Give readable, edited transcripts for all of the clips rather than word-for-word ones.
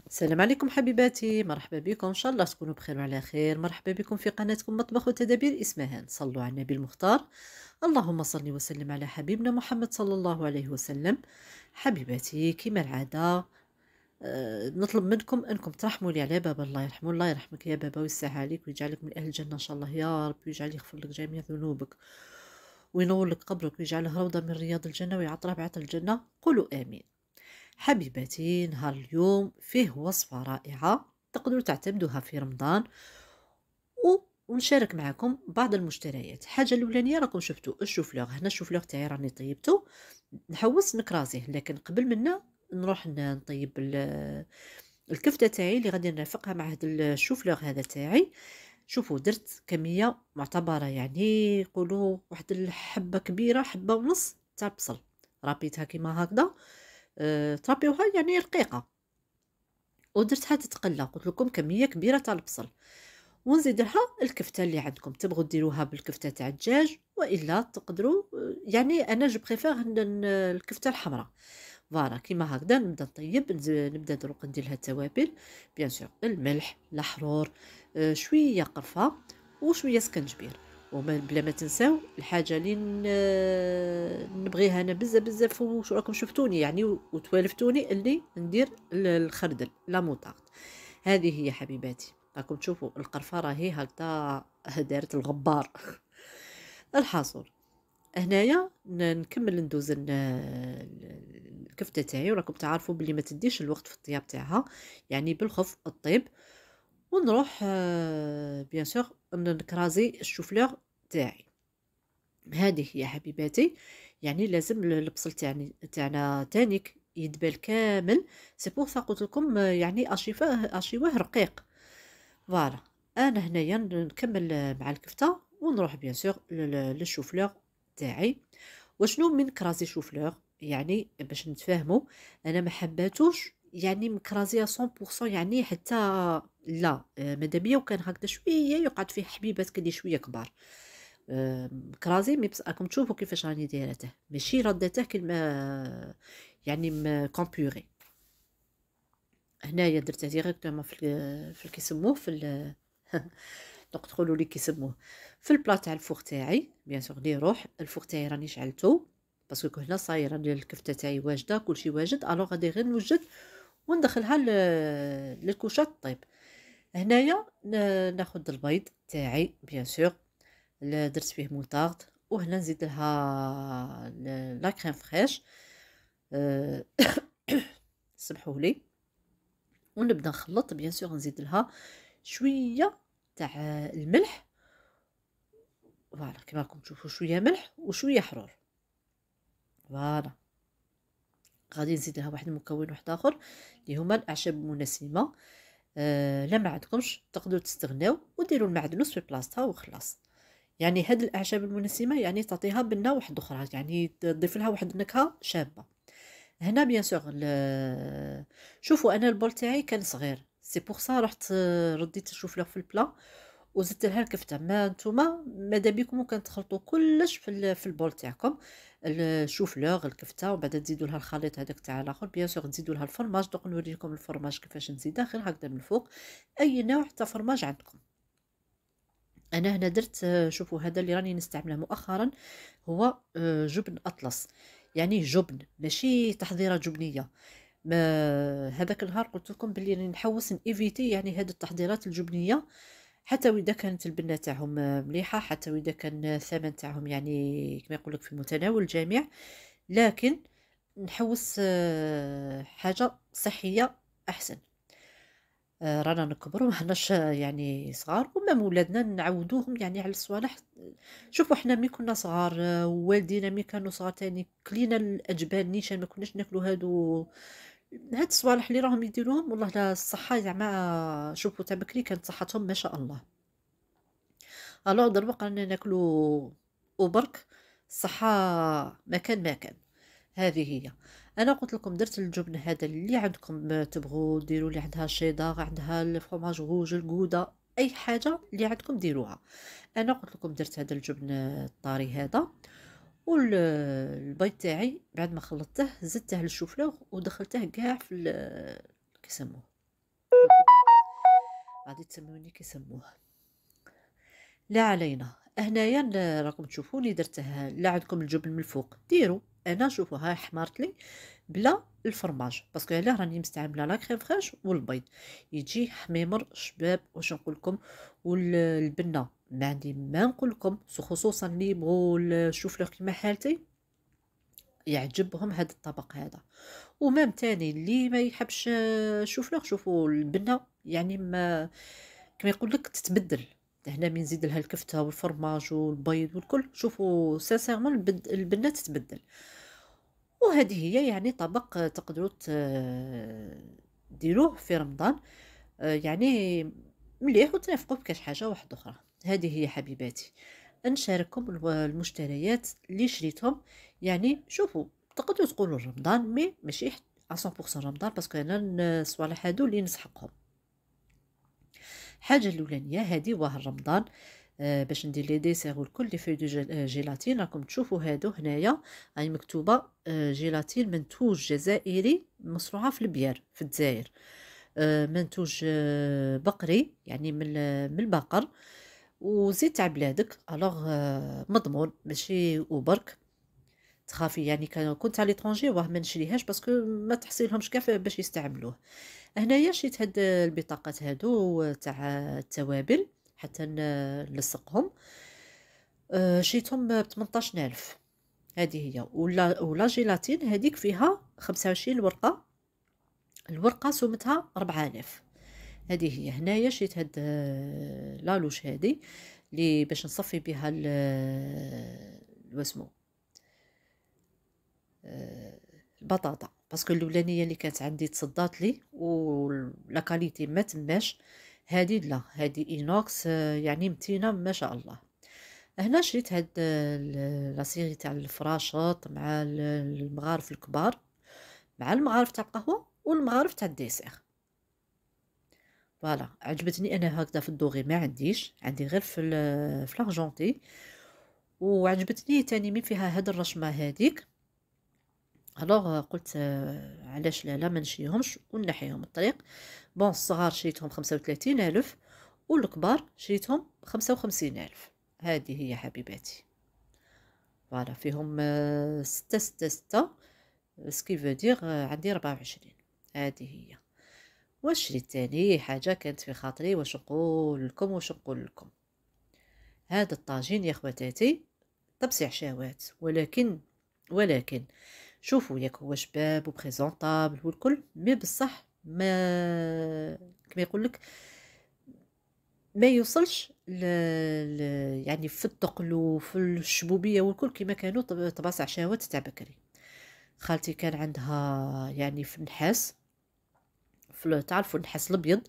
السلام عليكم حبيباتي، مرحبا بكم، ان شاء الله تكونوا بخير وعلى خير. مرحبا بكم في قناتكم مطبخ وتدابير اسمهان. صلوا على النبي المختار. اللهم صل وسلم على حبيبنا محمد صلى الله عليه وسلم. حبيباتي كما العاده، نطلب منكم انكم ترحموا لي على بابا. الله يرحمه، الله يرحمك يا بابا ويسعها عليك ويجعلك من اهل الجنه ان شاء الله يا رب، ويجعل يغفر لك جميع ذنوبك وينور لك قبرك ويجعله روضه من رياض الجنه ويعطرها بعطر الجنه. قولوا امين. حبيباتي، نهار اليوم فيه وصفة رائعة تقدروا تعتمدوها في رمضان ونشارك معكم بعض المشتريات. الحاجة الأولانية راكم شفتوا الشوفلوغ. هنا الشوفلوغ تاعي راني طيبته، نحوس نكرازيه، لكن قبل منا نروح نطيب الكفتة تاعي اللي غادي نرافقها مع هذا الشوفلوغ هذا تاعي. شوفوا درت كمية معتبرة، يعني يقولوا واحد الحبة كبيرة، حبة ونص تاع البصل، رابيتها كيما هكذا. ترابيوها يعني رقيقة، ودرتها تتقلى. قلت لكم كمية كبيرة تاع البصل، ونزيد لها الكفتة اللي عندكم. تبغوا ديروها بالكفتة تاع الدجاج والا تقدروا، يعني انا جو بريفير الكفتة الحمراء. فوالا كيما هكذا نبدا نطيب، نبدا دروك ندير لها التوابل. بيان سور الملح، الحرور، شويه قرفه وشويه سكنجبير. بلا ما تنساو الحاجه اللي نبغيها انا بزاف بزاف، وش راكم شفتوني يعني وتوالفتوني اللي ندير الخردل لا موطارد. هذه هي حبيباتي، راكم تشوفوا القرفه راهي هكذا دارت الغبار. الحاصل هنايا نكمل ندوز الكفتة تاعي، وراكم تعرفوا بلي ما تديش الوقت في الطياب تاعها، يعني بالخف الطيب. ونروح بيان سور نكرازي الشوفلور تاعي. هذه هي حبيباتي، يعني لازم البصل تاعنا تانيك يدبل كامل. سي بور سا قلت لكم يعني اشيوه رقيق. فوالا انا هنايا نكمل مع الكفته، ونروح بيان سور للشوفلور تاعي. وشنو من كرازي شوفلور؟ يعني باش نتفاهموا، انا ما حباتوش يعني مكرازيه 100%، يعني حتى لا، ماداميا وكان هكذا شويه يقعد فيه حبيبات كدي شويه كبار. كرازي مي بس راكم تشوفوا كيفاش راني دايرته، ماشي ردته كلمه يعني كومبوري. هنايا درته ديريكتومون في كيسموه في دونك تقولوا لي كيسموه في البلا تاع الفوغ تاعي. بيان سور لي روح الفوغ تاعي راني شعلته، باسكو هنا صايره الكفته تاعي واجده، كلشي واجد، الوغ غادي غير نوجد وندخلها للكوشه طيب. هنايا ناخذ البيض تاعي بيان سور، درت فيه موطارد، وهنا نزيد لها لا كريم فريش. أه، سمحوا لي. ونبدا نخلط بيان سور، نزيد لها شويه تاع الملح. فوالا كيما راكم تشوفوا شويه ملح وشويه حرور. فوالا غادي نزيد لها واحد المكون واحد اخر اللي هما الاعشاب المنسمه. لا ما عندكمش تقدروا تستغناو وديروا المعدنوس في بلاصتها وخلاص. يعني هاد الاعشاب المنسمه يعني تعطيها بنه واحده اخرى، يعني تضيف لها واحد النكهه شابه. هنا بيان سور شوفوا انا البول تاعي كان صغير، سي بور سا رحت رديت نشوف له في البلا وزدت لها الكفته. ما نتوما ماذا بكم ممكن تخلطوا كلش في البول تاعكم، الشوفلوغ الكفته، وبعد تزيدوا لها الخليط هذاك تاع الاخر. بيان سور تزيدوا لها الفرماج، دوك نوريكم الفرماج كيفاش نزيدها غير هكذا من الفوق، اي نوع تاع فرماج عندكم. انا هنا درت شوفوا هذا اللي راني نستعمله مؤخرا هو جبن اطلس، يعني جبن ماشي تحضيره جبنيه. ما هذاك النهار قلت لكم بلي راني نحوس ايفيتي يعني هاد التحضيرات الجبنيه، حتى واذا كانت البنه تاعهم مليحه، حتى واذا كان الثمن تاعهم يعني كما يقول لك في متناول الجميع، لكن نحوس حاجه صحيه احسن. رانا نكبروا ماحناش يعني صغار، ومام ولادنا نعودوهم يعني على الصوالح. شوفوا حنا ملي كنا صغار، والدينا ملي كانوا صغار تاني كلينا الاجبان نيشان، ما كناش ناكلوا هاد الصوالح اللي راهم يديروهم. والله لا الصحه زعما، شوفوا تاع بكري كانت صحتهم ما شاء الله. الوغ دروك رانا ناكلوا وبرك الصحه ما كان. هذه هي. انا قلت لكم درت الجبن هذا اللي عندكم تبغوا ديروا، اللي عندها شيدار، عندها الفرماج روج، الجوده، اي حاجه اللي عندكم ديروها. انا قلت لكم درت هذا الجبن الطاري هذا، والبيض تاعي بعد ما خلطته زدته للشوفلوغ ودخلته كاع في كيسموه غادي تسموني كيسموه. لا علينا. هنايا راكم تشوفوني درته، لا عندكم الجبن من الفوق ديروا. انا شوفوا هاي حمارت لي بلا الفرماج، باسكو علاه راني مستعمله لا كريم فريش والبيض يجي حميمر شباب. واش نقول لكم؟ والبنه ما عندي ما نقول لكم، خصوصا اللي يبغوا الشوفلوغ كيما حالتي يعجبهم هذا الطبق هذا. ومام تاني اللي ما يحبش الشوفلوغ، شوفوا البنه يعني ما كما يقول لك تتبدل. هنا من نزيد لها الكفته والفرماج والبيض والكل، شوفوا سانسيرمون البنه تتبدل. وهذه هي يعني طبق تقدروا ديروه في رمضان، يعني مليح وتنافقوا بكاش حاجه واحده اخرى. هذه هي حبيباتي، نشارككم المشتريات اللي شريتهم. يعني شوفوا تقدروا تقولوا رمضان مي ماشي 100% رمضان، باسكو انا الصوالح هادو اللي نسحقهم. حاجه الاولانيه هذه واه رمضان، باش ندير لي ديسير والكل لي في دو جيلاتين. راكم تشوفوا هادو هنايا راهي مكتوبه جيلاتين منتوج جزائري مصنوعه في البيار في الجزائر. منتوج بقري يعني من البقر، وزيت تاع بلادك. الوغ مضمون ماشي وبرك تخافي. يعني كنت على ليترونجي واه ما نشريهاش باسكو ما تحصيلهمش كاع باش يستعملوه. هنايا شريت هاد البطاقات هادو تاع التوابل حتى نلصقهم. شريتهم ب18,000. هذه هي. ولا جيلاتين هذيك فيها 25 ورقة، الورقة سمتها 4000. هذه هي. هنايا شريت هاد لالوش هذه اللي باش نصفي بها واسمو البطاطا، باسكو الاولانيه اللي كانت عندي تصدات لي ولا كاليتي ما تماش. هذه لا، هذه اينوكس يعني متينه ما شاء الله. هنا شريت هاد لا سيري تاع الفراشط مع المغارف الكبار، مع المغارف تاع القهوه والمغارف تاع الديسير. فوالا عجبتني انا هكذا في الدوغي ما عنديش، عندي غير في لارجونتي. وعجبتني تاني من فيها هاد الرشمه هذيك. الوغ قلت علاش لا ما نشريهمش ونحيهم الطريق. بون الصغار شريتهم 35,000 والكبار شريتهم 55,000. هذه هي حبيباتي. فوالا فيهم 6 سكي فو دير عندي 24. هذه هي. واش شريت تاني حاجه كانت في خاطري، واش نقول لكم؟ هذا الطاجين يا خواتاتي طبسي عشاوات، ولكن شوفوا ياك هو شباب وبريزونطابل والكل، مي بصح ما كما يقول لك ما يوصلش يعني في الثقل وفي الشبوبيه والكل كما كانوا طباس عشاوات تاع بكري. خالتي كان عندها يعني في النحاس، تعرفوا النحاس الابيض.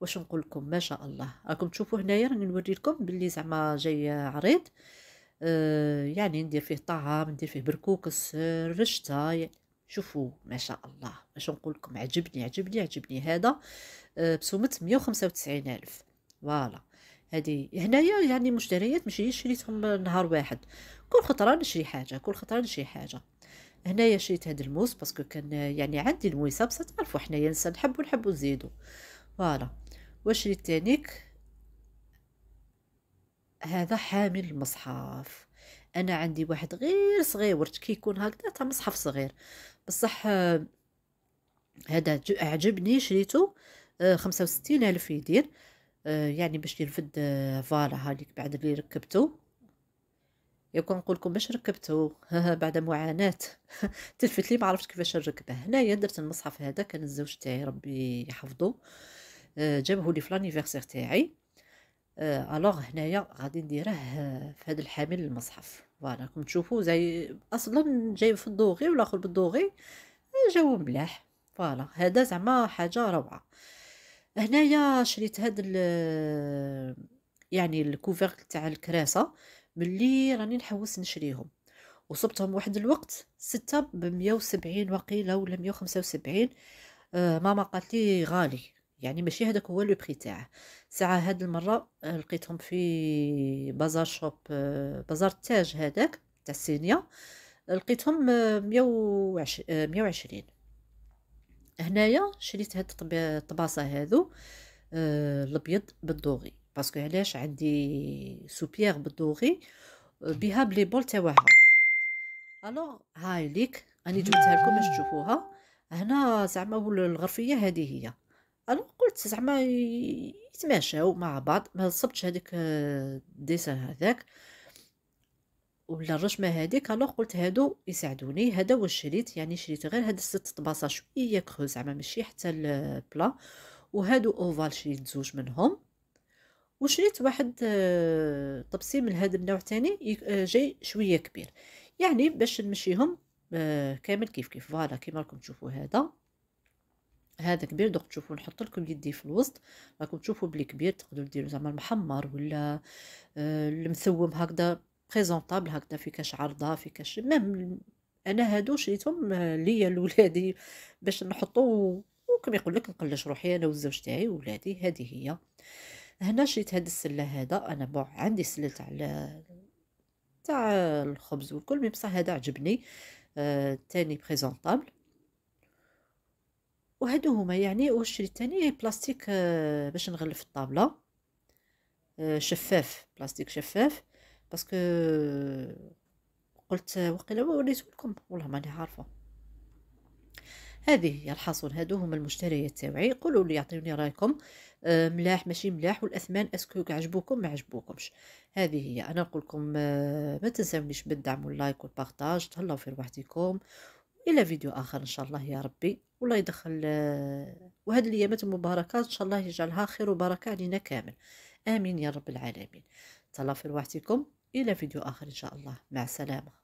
واش نقول لكم؟ ما شاء الله. راكم تشوفوا هنايا راني نوري لكم باللي زعما جاي عريض. يعني ندير فيه طعام، ندير فيه بركوكس، رشته يعني. شوفوا ما شاء الله. واش نقول لكم؟ عجبني هذا. بسمة 195,000. فوالا هذه هنايا يعني مشتريات ماشي شريتهم نهار واحد، كل خطره نشري حاجه. هنايا شريت هذا الموس باسكو كان يعني عندي المويسه، بصح تعرفوا حنايا نسى نحبوا نزيدوا. فوالا. وشريت تانيك هذا حامل المصحف. انا عندي واحد غير صغير كي يكون هكذا تاع مصحف صغير، بصح هذا عجبني شريته 65,000 يدير. يعني باش يرفد. فوالا هذيك بعد اللي ركبته يكون نقول لكم باش ركبته بعد معاناة تلفت لي ما عرفتش كيفاش نركبه. هنايا درت المصحف هذا كان الزوج تاعي ربي يحفظه، جابه لي في لانيفرسير تاعي. الوغ هنايا غادي نديره في هذا الحامل المصحف. فوالا راكم تشوفوا زي اصلا جاي في الدوغي والاخر بالدوغي جاو ملاح. فوالا هذا زعما حاجه روعه. هنايا شريت هذا يعني الكوفرت تاع الكراسه ملي راني نحوس نشريهم، وصبتهم واحد الوقت 6 ب170 وقيله ولا 175. ماما قالت لي غالي، يعني ماشي هذاك هو لو بري تاعه. ساعه هاد المره لقيتهم في بازار شوب، بازار التاج هذاك تاع السينيا، لقيتهم 120. هنايا شريت هاد الطباصه هادو الابيض بالدوغي، باسكو علاش عندي سوبيير بالدوغي بها بلي بول تاوعها. الوغ هاي ليك راني جبتها لكم باش تشوفوها. هنا زعما الغرفيه هذه هي. الوغ قلت زعما يتماشاو مع بعض، ما صبتش هذيك الديسان هذاك ولا الرشمه هذيك. الوغ قلت هادو يساعدوني. هذا هو الشريط، يعني شريت غير هاد الست طباسه شويه كرو زعما ماشي حتى البلا، وهادو اوفال شريت زوج منهم، وشريت واحد طبسي من هذا النوع تاني جاي شويه كبير، يعني باش نمشيهم كامل كيف كيف. فوالا كيما راكم تشوفوا هذا كبير. دوك تشوفوا نحط لكم يدي في الوسط، راكم تشوفوا بلي كبير. تقدروا ديروا زعما المحمر ولا المثوم هكذا بريزونطابل هكذا، في كاش عرضه في كاش ميم. انا هادو شريتهم ليا لولادي باش نحطو، وكما يقول لك نقلش روحي انا والزوج تاعي وولادي. هذه هي. هنا شريت هاد السله. هذا انا عندي سله تاع الخبز والكل، مي بصح هذا عجبني تاني بريزونطابل. وهادو هما يعني. وشريت تاني بلاستيك باش نغلف الطابله، شفاف، بلاستيك شفاف، باسكو قلت وقيلا وريتلكم والله ماني عارفه. هذه هي الحصول. هادو هما المشتريات تاوعي. قولوا لي يعطيوني رايكم ملاح ماشي ملاح، والاثمان اسكو عجبوكم ما عجبوكمش. هذه هي. انا نقول لكم ما تنسونيش بالدعم واللايك والبارطاج. تهلاو في رواحتكم. الى فيديو اخر ان شاء الله يا ربي. والله يدخل وهذه الايامات المباركات ان شاء الله يجعلها خير وبركه علينا كامل. امين يا رب العالمين. تهلاو في رواحتكم. الى فيديو اخر ان شاء الله. مع السلامه.